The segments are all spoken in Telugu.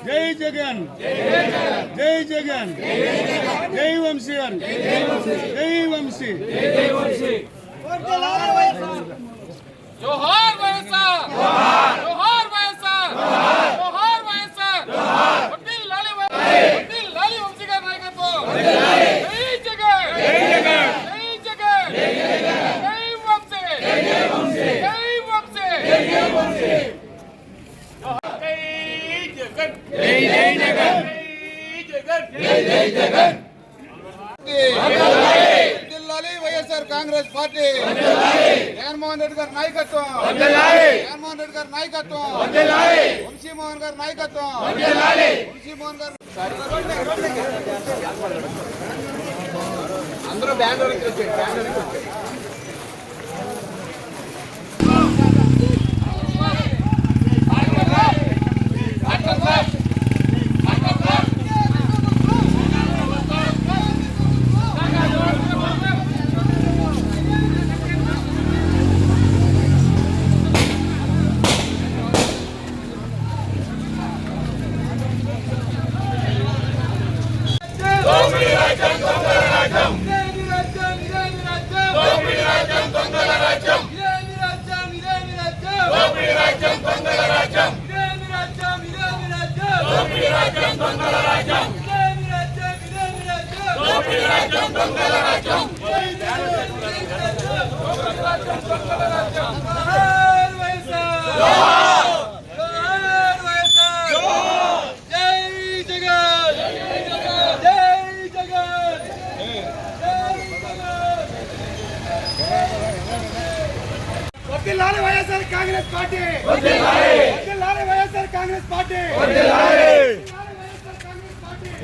జై జగన్ జై జగన్ జై వంశీ జై వంశీ జోహార్ వైఎస్ఆర్ జోహార్ వైఎస్ఆర్ జోహార్ వైఎస్ఆర్ వకీల్ లాలి వంశీ గారి నాయకత్వం జై జగన్ జై జగన్ జై జగన్ జై వంశీ జై వంశీ జై వంశీ జై వంశీ జై జగన్ జై జగన్ వైఎస్ఆర్ కాంగ్రెస్ పార్టీ జగన్మోహన్ రెడ్డి గారి నాయకత్వం జగన్మోహన్ రెడ్డి గారి నాయకత్వం వంశీమోహన్ గారి నాయకత్వం వంశీమోహన్ గారు అందరూ బెంగళూరుకి వచ్చారు. వదిలాలి వైఎస్ఆర్ కాంగ్రెస్ పార్టీ వదిలాలి వైఎస్ఆర్ కాంగ్రెస్ పార్టీ వదిలాలి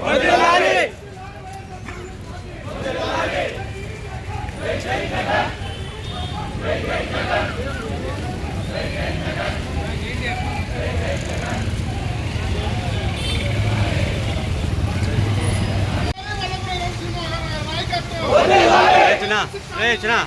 వదిలాలి రేచనా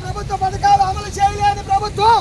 ప్రభుత్వ పథకాలు అమలు చేయలేని ప్రభుత్వం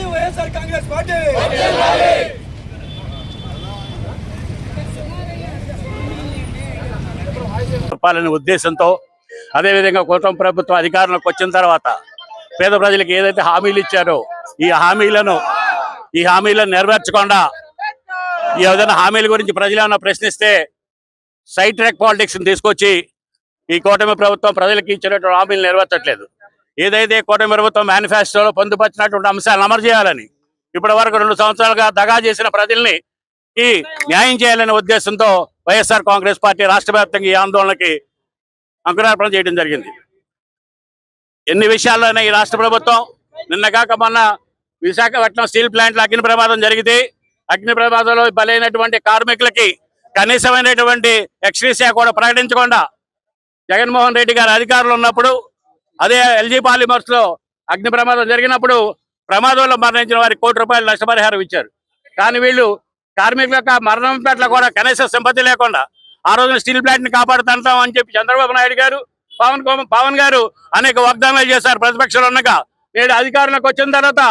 వైఎస్ఆర్ కాంగ్రెస్ పార్టీ చెప్పాలనే ఉద్దేశంతో అదేవిధంగా కూటమి ప్రభుత్వం అధికారంలోకి వచ్చిన తర్వాత పేద ప్రజలకు ఏదైతే హామీలు ఇచ్చారో ఈ హామీలను నెరవేర్చకుండా ఈ ఏదైనా హామీల గురించి ప్రజలు ఏమైనా ప్రశ్నిస్తే సైడ్ ట్రాక్ పాలిటిక్స్ని తీసుకొచ్చి ఈ కూటమి ప్రభుత్వం ప్రజలకు ఇచ్చినటువంటి హామీలు నెరవేర్చట్లేదు. ఏదైతే కూటమి ప్రభుత్వం మేనిఫెస్టోలో పొందుపరిచినటువంటి అంశాలను అమలు చేయాలని ఇప్పటి వరకు 2 సంవత్సరాలుగా దగా చేసిన ప్రజల్ని న్యాయం చేయాలనే ఉద్దేశంతో వైఎస్ఆర్ కాంగ్రెస్ పార్టీ రాష్ట్ర వ్యాప్తంగా ఈ ఆందోళనకి అంకురార్పణ చేయడం జరిగింది. ఎన్ని విషయాల్లోనే ఈ రాష్ట్ర ప్రభుత్వం నిన్నగాక మొన్న విశాఖపట్నం స్టీల్ ప్లాంట్లో అగ్ని ప్రమాదం జరిగితే అగ్ని ప్రమాదంలో బలైనటువంటి కార్మికులకి కనీసమైనటువంటి ఎక్స్గ్రేషియా కూడా ప్రకటించకుండా జగన్మోహన్ రెడ్డి గారు అధికారులు ఉన్నప్పుడు అదే ఎల్జీ పాలిమర్స్ లో అగ్ని ప్రమాదం జరిగినప్పుడు ప్రమాదంలో మరణించిన వారికి ₹1 నష్టపరిహారం ఇచ్చారు. కానీ వీళ్ళు కార్మికుల యొక్క మరణం పట్ల కూడా కనీస సింపతి లేకుండా ఆ రోజున స్టీల్ ప్లాంట్ ని కాపాడుతుంటాం అని చెప్పి చంద్రబాబు నాయుడు గారు పవన్ గారు అనేక వాగ్దానాలు చేశారు ప్రతిపక్షంలో ఉండగా. నేడు అధికారంలోకి వచ్చిన తర్వాత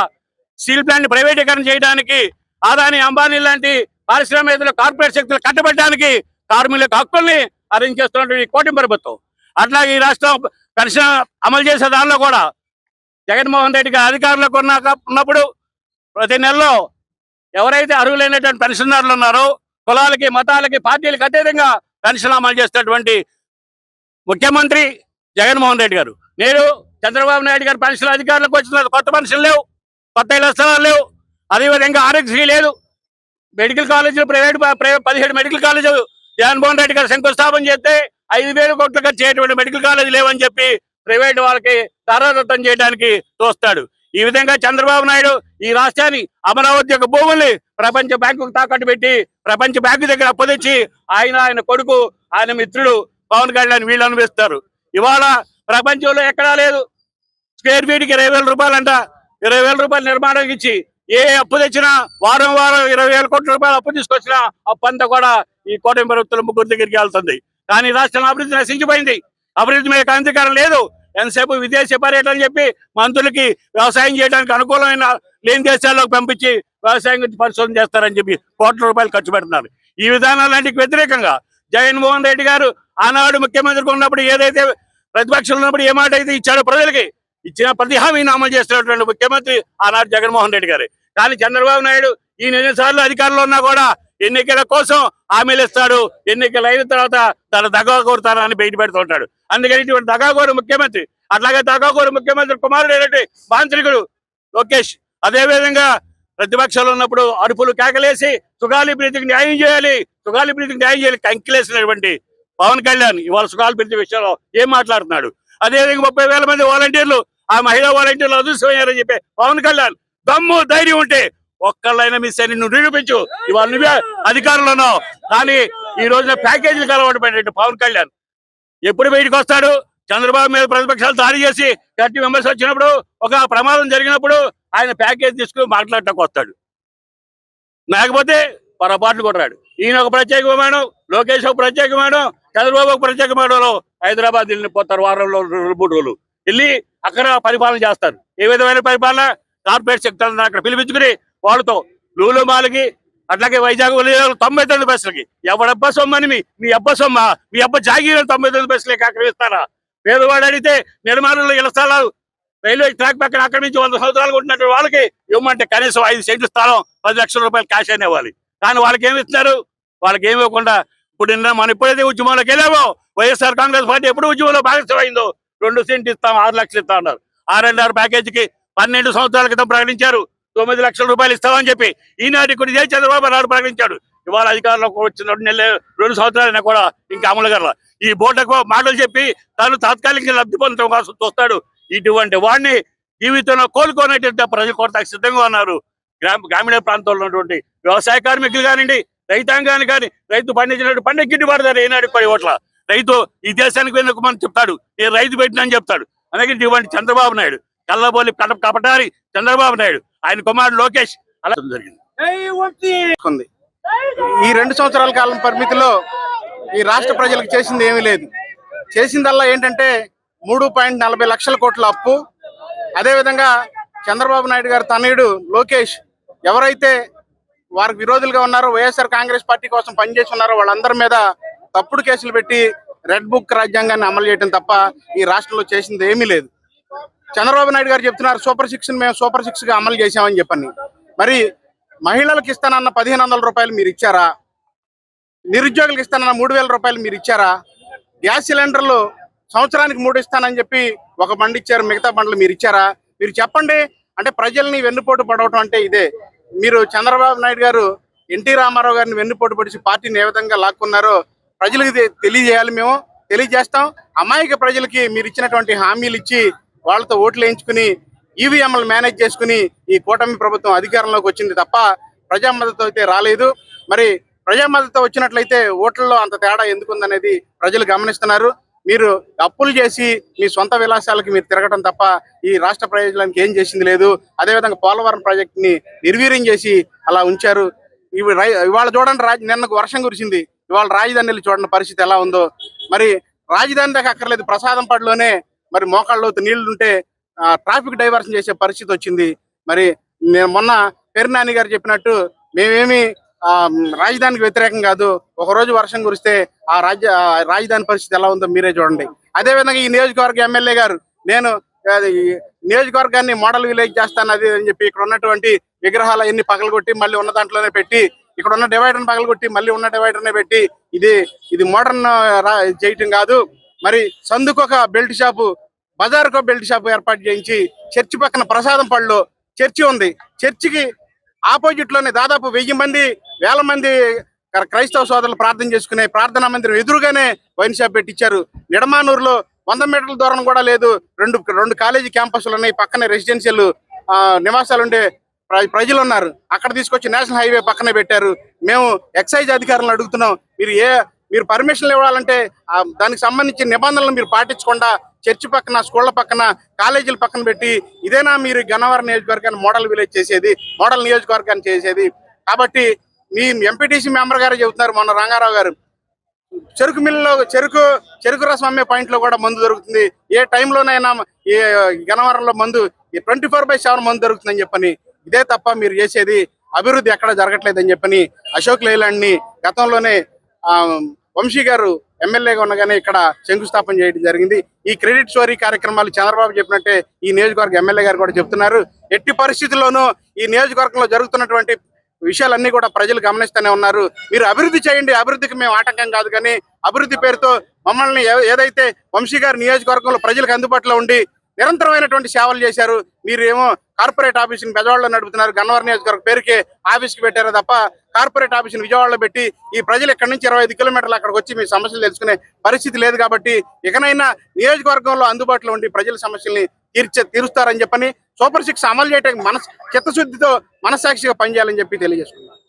స్టీల్ ప్లాంట్ ని ప్రైవేటీకరణ చేయడానికి, అదాని అంబానీ లాంటి పారిశ్రామికవేత్తలు కార్పొరేట్ శక్తులు కట్టబెట్టడానికి కార్మికుల హక్కుల్ని హరించేస్తున్నటువంటి కూటమి ప్రభుత్వం. అట్లాగే ఈ రాష్ట్రం పెన్షన్ అమలు చేసే దానిలో కూడా జగన్మోహన్ రెడ్డి గారు అధికారంలోకి ఉన్నప్పుడు ప్రతి నెలలో ఎవరైతే అర్హులైనటువంటి పెన్షన్దారులు ఉన్నారో కులాలకి, మతాలకి, పార్టీలకు అతీతంగా పెన్షన్ అమలు చేసేటటువంటి ముఖ్యమంత్రి జగన్మోహన్ రెడ్డి గారు. నేడు చంద్రబాబు నాయుడు గారు పెన్షన్ అధికారులకు వచ్చిన కొత్త పెన్షన్ లేవు, కొత్త ఇళ్ల స్థలాలు లేవు, అదేవిధంగా ఆరోగ్యశ్రీ లేదు. మెడికల్ కాలేజీలు ప్రైవేట్ 17 మెడికల్ కాలేజీలు జగన్మోహన్ రెడ్డి గారు శంకుస్థాపన చేస్తే 5,000 కోట్లు ఖర్చు చేయటువంటి మెడికల్ కాలేజీ లేవని చెప్పి ప్రైవేట్ వాళ్ళకి తారాదత్తం చేయడానికి చూస్తాడు. ఈ విధంగా చంద్రబాబు నాయుడు ఈ రాష్ట్రాన్ని, అమరావతి యొక్క భూముల్ని ప్రపంచ బ్యాంకుకు తాకట్టు పెట్టి ప్రపంచ బ్యాంకు దగ్గర అప్పుదెచ్చి ఆయన కొడుకు, ఆయన మిత్రుడు పవన్ కళ్యాణ్ వీళ్ళు అనుభవిస్తారు. ఇవాళ ప్రపంచంలో ఎక్కడా లేదు. స్క్వేర్ ఫీట్కి 20,000 రూపాయలంట. 20,000 రూపాయలు నిర్మాణానికి ఇచ్చి ఏ అప్పు తెచ్చినా వారం 20,000 కోట్ల రూపాయలు అప్పు తీసుకొచ్చినా అప్పు అంతా కూడా ఈ కూటమి ప్రభుత్వం ముగ్గురు దగ్గరికి వెళ్తుంది. కానీ రాష్ట్రం అభివృద్ధి నశించిపోయింది. అభివృద్ధి మీద అంగీకారం లేదు. ఎంతసేపు విదేశీ పర్యటన చెప్పి మంత్రులకి వ్యవసాయం చేయడానికి అనుకూలమైన లేని దేశాల్లోకి పంపించి వ్యవసాయం గురించి పరిశోధన చేస్తారని చెప్పి కోట్ల రూపాయలు ఖర్చు పెడుతున్నారు. ఈ విధానాలన్నిటికి వ్యతిరేకంగా జగన్మోహన్ రెడ్డి గారు ఆనాడు ముఖ్యమంత్రికి ఉన్నప్పుడు ఏదైతే ప్రతిపక్షంలో ఉన్నప్పుడు ఏ మాట అయితే ఇచ్చాడో ప్రజలకి ఇచ్చిన ప్రతి హామీని అమలు చేస్తున్నటువంటి ముఖ్యమంత్రి ఆనాడు జగన్మోహన్ రెడ్డి గారు. కానీ చంద్రబాబు నాయుడు ఈ 2 సార్లు అధికారంలో ఉన్నా కూడా ఎన్నికల కోసం హామీలు ఇస్తాడు, ఎన్నికలు అయిన తర్వాత తన దగాకోరుతానని బయట పెడుతుంటాడు. అందుకని ఇటువంటి దగాకోరు ముఖ్యమంత్రి, అట్లాగే దగాకోరు ముఖ్యమంత్రి కుమారుడు మాంత్రికుడు లోకేష్, అదేవిధంగా ప్రతిపక్షంలో ఉన్నప్పుడు అరుపులు కేకలేసి సుగాలి ప్రీతికి న్యాయం చేయాలి, సుగాలి ప్రీతికి న్యాయం చేయాలి కంకిలేసినటువంటి పవన్ కళ్యాణ్ ఇవాళ సుగాలి ప్రీతి విషయంలో ఏం మాట్లాడుతున్నాడు. అదేవిధంగా 30,000 మంది వాలంటీర్లు, ఆ మహిళా వాలంటీర్లు అదృశ్యమయ్యారని చెప్పి పవన్ కళ్యాణ్ దమ్ము ధైర్యం ఉంటే ఒక్కళ్ళైనా మిస్ అని నువ్వు నిరూపించు. ఇవాళ నువ్వే అధికారంలో ఉన్నావు. కానీ ఈ రోజున ప్యాకేజీలకు అలవాటు పడినట్టు పవన్ కళ్యాణ్ ఎప్పుడు బయటకు వస్తాడు? చంద్రబాబు మీద ప్రతిపక్షాలు దాడి చేసి 30 మెంబర్స్ వచ్చినప్పుడు, ఒక ప్రమాదం జరిగినప్పుడు ఆయన ప్యాకేజ్ తీసుకుని మాట్లాడటానికి వస్తాడు. లేకపోతే పొరపాట్లు కొట్టాడు. ఈయన ఒక ప్రత్యేక విమానం, లోకేష్ ఒక ప్రత్యేక విమానం, చంద్రబాబు ఒక ప్రత్యేక విమానంలో హైదరాబాద్ వెళ్ళిపోతారు. వారంలో 2-3 రోజులు వెళ్ళి అక్కడ పరిపాలన చేస్తారు. ఏ విధమైన పరిపాలన? కార్పొరేట్ సెక్టర్లను అక్కడ పిలిపించుకుని వాళ్ళతో లూలు మాలకి, అట్లాగే వైజాగ్ 99 బస్సులకి ఎవడబ్బా సొమ్మని మీ అబ్బా సొమ్మ, మీ అబ్బా జాగీరు 99 బస్సులకి ఆక్రమిస్తారా? పేదవాడు అడిగితే నిర్మాణంలో ఇళ్ల స్థలాలు రైల్వే ట్రాక్ పక్కన ఆక్రమించి 100 సంవత్సరాలు ఉంటున్నట్టు వాళ్ళకి ఇవ్వమంటే కనీసం 5 సెంట్లు స్థలం 10 లక్షల రూపాయలు క్యాష్ అయినా ఇవ్వాలి. కానీ వాళ్ళకి ఏమి ఇస్తున్నారు? వాళ్ళకి ఏమి ఇవ్వకుండా ఇప్పుడు మనం ఎప్పుడైతే ఉద్యమంలోకి వెళ్ళామో, వైఎస్ఆర్ కాంగ్రెస్ పార్టీ ఎప్పుడు ఉద్యమంలో భాగస్వామైందో 2 సెంట్లు ఇస్తాం, 6 లక్షలు ఇస్తా ఉన్నారు. R&R ప్యాకేజీకి 12 సంవత్సరాల క్రితం ప్రకటించారు 9 లక్షల రూపాయలు ఇస్తామని చెప్పి. ఈనాటి కొన్ని చేసి చంద్రబాబు నాయుడు ప్రకటించాడు. ఇవాళ అధికారంలోకి వచ్చిన 2 సంవత్సరాలైనా కూడా ఇంకా అమలు కల ఈ బోటకు మాటలు చెప్పి తాను తాత్కాలిక లబ్ధి పొందడం కోసం చూస్తాడు. ఇటువంటి వాడిని జీవితంలో కోలుకోనేటువంటి ప్రజలు కోరటానికి సిద్ధంగా ఉన్నారు. గ్రామీణ ప్రాంతాల్లో ఉన్నటువంటి వ్యవసాయ కార్మికులు కానివ్వండి, రైతాంగాన్ని కానీ, రైతు పండించినట్టు పండుగ గిట్టుబాటు ధర ఏనాడు 10 ఓట్ల రైతు ఈ దేశానికి వెనుకమని చెప్తాడు, నేను రైతు పెట్టినని చెప్తాడు. అలాగే ఇటువంటి చంద్రబాబు నాయుడు కళ్ళబోలి కపటారి చంద్రబాబు నాయుడు, ఆయన కుమారుడు లోకేష్ అలా జరిగింది. ఈ 2 సంవత్సరాల కాలం పరిమితిలో ఈ రాష్ట్ర ప్రజలకు చేసింది ఏమీ లేదు. చేసిందల్లా ఏంటంటే 3.40 లక్షల కోట్ల అప్పు. అదేవిధంగా చంద్రబాబు నాయుడు గారు తనయుడు లోకేష్ ఎవరైతే వారికి విరోధులుగా ఉన్నారో, వైఎస్ఆర్ కాంగ్రెస్ పార్టీ కోసం పనిచేసి ఉన్నారో వాళ్ళందరి మీద తప్పుడు కేసులు పెట్టి రెడ్ బుక్ రాజ్యాంగాన్ని అమలు చేయడం తప్ప ఈ రాష్ట్రంలో చేసింది ఏమీ లేదు. చంద్రబాబు నాయుడు గారు చెప్తున్నారు సూపర్ 6 మేము సూపర్ 6 గా అమలు చేశామని చెప్పని. మరి మహిళలకు ఇస్తానన్న 1,500 రూపాయలు మీరు ఇచ్చారా? నిరుద్యోగులకు ఇస్తానన్న 3,000 రూపాయలు మీరు ఇచ్చారా? గ్యాస్ సిలిండర్లు సంవత్సరానికి 3 ఇస్తానని చెప్పి ఒక బండి ఇచ్చారు, మిగతా బండ్లు మీరు ఇచ్చారా? మీరు చెప్పండి. అంటే ప్రజల్ని వెన్నుపోటు పడవటం అంటే ఇదే. మీరు చంద్రబాబు నాయుడు గారు ఎన్టీ రామారావు గారిని వెన్నుపోటు పడిచి పార్టీని ఏ విధంగా లాక్కున్నారో ప్రజలకు తెలియజేయాలి. మేము తెలియజేస్తాం. అమాయక ప్రజలకి మీరు ఇచ్చినటువంటి హామీలు ఇచ్చి వాళ్ళతో ఓట్లు వేయించుకుని ఈవీఎంలు మేనేజ్ చేసుకుని ఈ కూటమి ప్రభుత్వం అధికారంలోకి వచ్చింది తప్ప ప్రజా మద్దతు అయితే రాలేదు. మరి ప్రజా మద్దతు వచ్చినట్లయితే ఓట్లలో అంత తేడా ఎందుకుందనేది ప్రజలు గమనిస్తున్నారు. మీరు అప్పులు చేసి మీ సొంత విలాసాలకి మీరు తిరగడం తప్ప ఈ రాష్ట్ర ప్రయోజనానికి ఏం చేసింది లేదు. అదేవిధంగా పోలవరం ప్రాజెక్టుని నిర్వీర్యం చేసి అలా ఉంచారు. ఇవాళ చూడండి, నిన్న వర్షం కురిసింది, ఇవాళ రాజధానిలో చూడండి పరిస్థితి ఎలా ఉందో. మరి రాజధాని దాకా అక్కర్లేదు, ప్రసాదంపాడులోనే మరి మోకాళ్ళలోతు నీళ్లుంటే ట్రాఫిక్ డైవర్షన్ చేసే పరిస్థితి వచ్చింది. మరి నేను మొన్న పేర్నాని గారు చెప్పినట్టు మేమేమి రాజధానికి వ్యతిరేకం కాదు. ఒకరోజు వర్షం కురిస్తే ఆ రాజధాని పరిస్థితి ఎలా ఉందో మీరే చూడండి. అదేవిధంగా ఈ నియోజకవర్గ ఎమ్మెల్యే గారు నేను నియోజకవర్గాన్ని మోడల్ విలేజ్ చేస్తాను అది అని చెప్పి ఇక్కడ ఉన్నటువంటి విగ్రహాలు ఎన్ని పగలగొట్టి మళ్ళీ ఉన్న దాంట్లోనే పెట్టి, ఇక్కడ ఉన్న డివైడర్ని పగలగొట్టి మళ్ళీ ఉన్న డివైడర్నే పెట్టి ఇది మోడర్న్ చేయటం కాదు. మరి సందుకొక బెల్ట్ షాపు, బజార్కో బెల్ట్ షాపు ఏర్పాటు చేయించి చర్చి పక్కన ప్రసాదంపాడులో చర్చి ఉంది, చర్చికి ఆపోజిట్ లోనే దాదాపు 1000 మంది క్రైస్తవ సోదరులు ప్రార్థన చేసుకునే ప్రార్థనా మందిరం ఎదురుగానే వైన్ షాప్ పెట్టించారు. నిడమానూరులో 100 మీటర్ల దూరం కూడా లేదు, రెండు కాలేజీ క్యాంపస్లు ఉన్నాయి, పక్కనే రెసిడెన్షియల్ నివాసాలు ఉండే ప్రజలు ఉన్నారు. అక్కడ తీసుకొచ్చి నేషనల్ హైవే పక్కనే పెట్టారు. మేము ఎక్సైజ్ అధికారులను అడుగుతున్నాం, మీరు పర్మిషన్లు ఇవ్వాలంటే దానికి సంబంధించిన నిబంధనలు మీరు పాటించకుండా చర్చి పక్కన, స్కూళ్ల పక్కన, కాలేజీల పక్కన పెట్టి ఇదేనా మీరు గన్నవరం నియోజకవర్గాన్ని మోడల్ విలేజ్ చేసేది, మోడల్ నియోజకవర్గాన్ని చేసేది? కాబట్టి మీ ఎంపీటీసీ మెంబర్ గారు చెబుతున్నారు, మొన్న రంగారావు గారు, చెరుకు మిల్లులో చెరుకు రసం అమ్మే పాయింట్ లో కూడా మందు దొరుకుతుంది, ఏ టైంలోనైనా ఈ గన్నవరంలో మందు 24/7 మందు దొరుకుతుందని చెప్పని. ఇదే తప్ప మీరు చేసేది అభివృద్ధి ఎక్కడ జరగట్లేదని చెప్పని అశోక్ లేలాండ్ ని గతంలోనే వంశీ గారు ఎమ్మెల్యేగా ఉండగానే ఇక్కడ శంకుస్థాపన చేయడం జరిగింది. ఈ క్రెడిట్ స్టోరీ కార్యక్రమాలు చంద్రబాబు చెప్పినట్టే ఈ నియోజకవర్గ ఎమ్మెల్యే గారు కూడా చెప్తున్నారు. ఎట్టి పరిస్థితుల్లోనూ ఈ నియోజకవర్గంలో జరుగుతున్నటువంటి విషయాలన్నీ కూడా ప్రజలు గమనిస్తూనే ఉన్నారు. మీరు అభివృద్ధి చేయండి, అభివృద్ధికి మేము ఆటంకం కాదు, కానీ అభివృద్ధి పేరుతో మమ్మల్ని ఏదైతే వంశీ గారి నియోజకవర్గంలో ప్రజలకు అందుబాటులో ఉండి నిరంతరమైనటువంటి సేవలు చేశారు, మీరు ఏమో కార్పొరేట్ ఆఫీసుని బెజవాడలో నడుపుతున్నారు, గన్నవరం నియోజకవర్గం పేరుకే ఆఫీస్కి పెట్టారు తప్ప కార్పొరేట్ ఆఫీసుని విజయవాడలో పెట్టి ఈ ప్రజలు ఇక్కడ నుంచి 25 కిలోమీటర్లు అక్కడికి వచ్చి మీ సమస్యలు తెలుసుకునే పరిస్థితి లేదు. కాబట్టి ఇకనైనా నియోజకవర్గంలో అందుబాటులో ఉండి ప్రజల సమస్యల్ని తీరుస్తారని చెప్పని, సూపర్ 6 అమలు చేయడానికి చిత్తశుద్ధితో మనస్సాక్షిగా పనిచేయాలని చెప్పి తెలియజేసుకున్నారు.